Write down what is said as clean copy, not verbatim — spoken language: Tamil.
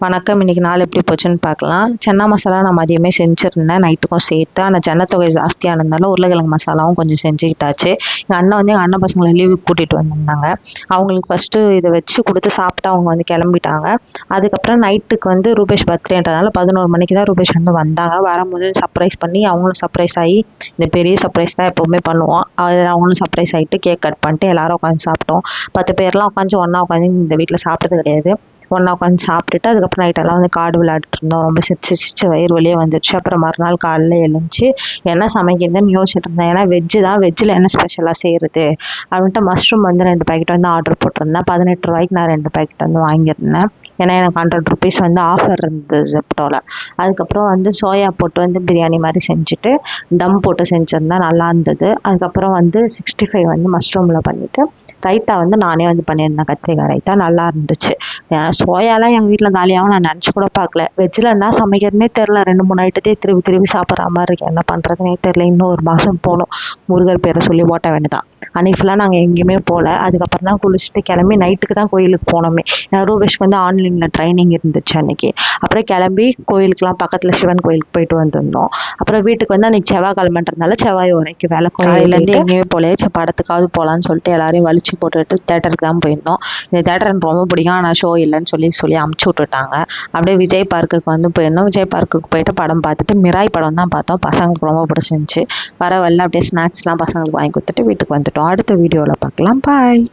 வணக்கம். இன்றைக்கி நாள் எப்படி போச்சுன்னு பார்க்கலாம். சன்னா மசாலா நான் மதியமே செஞ்சுருந்தேன் நைட்டுக்கும் சேர்த்து. ஆனால் ஜனத்தொகை ஜாஸ்தியானதுனால உருளைக்கிழங்கு மசாலாவும் கொஞ்சம் செஞ்சுக்கிட்டாச்சு. எங்கள் அண்ணன் எங்கள் அண்ணன் பசங்களை லீவுக்கு கூட்டிகிட்டு வந்திருந்தாங்க. அவங்களுக்கு ஃபஸ்ட்டு இதை வச்சு கொடுத்து சாப்பிட்டு அவங்க கிளம்பிட்டாங்க. அதுக்கப்புறம் நைட்டுக்கு ரூபேஷ் பர்த்டேன்றதுனால 11 மணிக்கு தான் ரூபேஷ் வந்தாங்க. வரும்போது சர்ப்ரைஸ் பண்ணி அவங்களும் சர்ப்ரைஸ் ஆகி, இந்த பெரிய சர்ப்ரைஸ் தான் எப்போவுமே பண்ணுவோம். அது அவங்களும் சர்ப்ரைஸ் ஆகிட்டு கேக் கட் பண்ணிட்டு எல்லோரும் உட்காந்து சாப்பிட்டோம். 10 பேர்லாம் ஒன்றா உட்காந்து இந்த வீட்டில் சாப்பிட்டது கிடையாது. ஒன்றா உட்காந்து சாப்பிட்டுட்டு அதுக்கப்புறம் நைட்டெல்லாம் கார்டு விளையாடிட்டு இருந்தோம். ரொம்ப சிரிச்சு வயிறு வலியே வந்துடுச்சு. அப்புறம் மறுநாள் காலையில் எழுந்துச்சு என்ன சமைக்கிறதுன்னு யோசிச்சுட்டு இருந்தேன். ஏன்னா வெஜ்ஜு தான், வெஜ்ஜில் என்ன ஸ்பெஷலாக செய்கிறது அப்படின்ட்டு மஷ்ரூம் 2 பாக்கெட் ஆர்டர் போட்டிருந்தேன். 18 ரூபாய்க்கு நான் 2 பாக்கெட் வாங்கியிருந்தேன். ஏன்னா எனக்கு 100 ருபீஸ் ஆஃபர் இருந்தது ஜெப்டோவில். அதுக்கப்புறம் சோயா போட்டு பிரியாணி மாதிரி செஞ்சுட்டு தம் போட்டு செஞ்சுருந்தேன், நல்லா இருந்தது. அதுக்கப்புறம் 65 மஷ்ரூமில் பண்ணிவிட்டு ரைத்தா நானே பண்ணியிருந்தேன். கத்திரிக்காய் ரைத்தா நல்லா இருந்துச்சு. சோயாலாம் எங்கள் வீட்டில் காலியாகவும் நான் நினச்சி கூட பார்க்கல. வெஜ்ஜில் என்ன சமைக்கிறதுனே தெரில. 2-3 ஐட்டத்தையே திருப்பி சாப்பிட்ற மாதிரி இருக்குது. என்ன பண்ணுறதுனே தெரில. இன்னும் 1 மாதம் போகணும். முருகர் பேரை சொல்லி ஓட்ட வேண்டியதான். அன்றைக்கி ஃபுல்லாக நாங்கள் எங்கேயுமே போகல. அதுக்கப்புறம் தான் குளிச்சுட்டு கிளம்பி நைட்டுக்கு தான் கோயிலுக்கு போனோமே. ரூபேஷ்க்கு ஆன்லைனில் ட்ரைனிங் இருந்துச்சு அன்றைக்கி. அப்புறம் கிளம்பி கோயிலுக்குலாம் பக்கத்தில் சிவன் கோயிலுக்கு போயிட்டு வந்திருந்தோம். அப்புறம் வீட்டுக்கு அன்றைக்கி செவ்வாய்க்கிழமைன்றதுனால செவ்வாய் உரைக்கு வேலை கோயிலேருந்து எங்கேயுமே போகலையே. படத்துக்காவது போகலான்னு சொல்லிட்டு எல்லாரையும் வலிச்சு போட்டுட்டு தேட்டருக்கு தான் போயிருந்தோம். இந்த தேட்டர் எனக்கு ரொம்ப பிடிக்கும். ஆனால் ஷோ இல்லைன்னு சொல்லி அமுச்சு விட்டுட்டாங்க. அப்படியே விஜய் பார்க்குக்கு போயிருந்தோம். விஜய் பார்க்குக்கு போயிட்டு படம் பார்த்துட்டு மிராய் படம் தான் பார்த்தோம். பசங்களுக்கு ரொம்ப பிடிச்சிருந்துச்சு. வர அப்படியே ஸ்நாக்ஸ்லாம் பசங்களுக்கு வாங்கி கொடுத்துட்டு வீட்டுக்கு வந்துட்டோம். அடுத்த வீடியோவில் பார்க்கலாம். பாய்.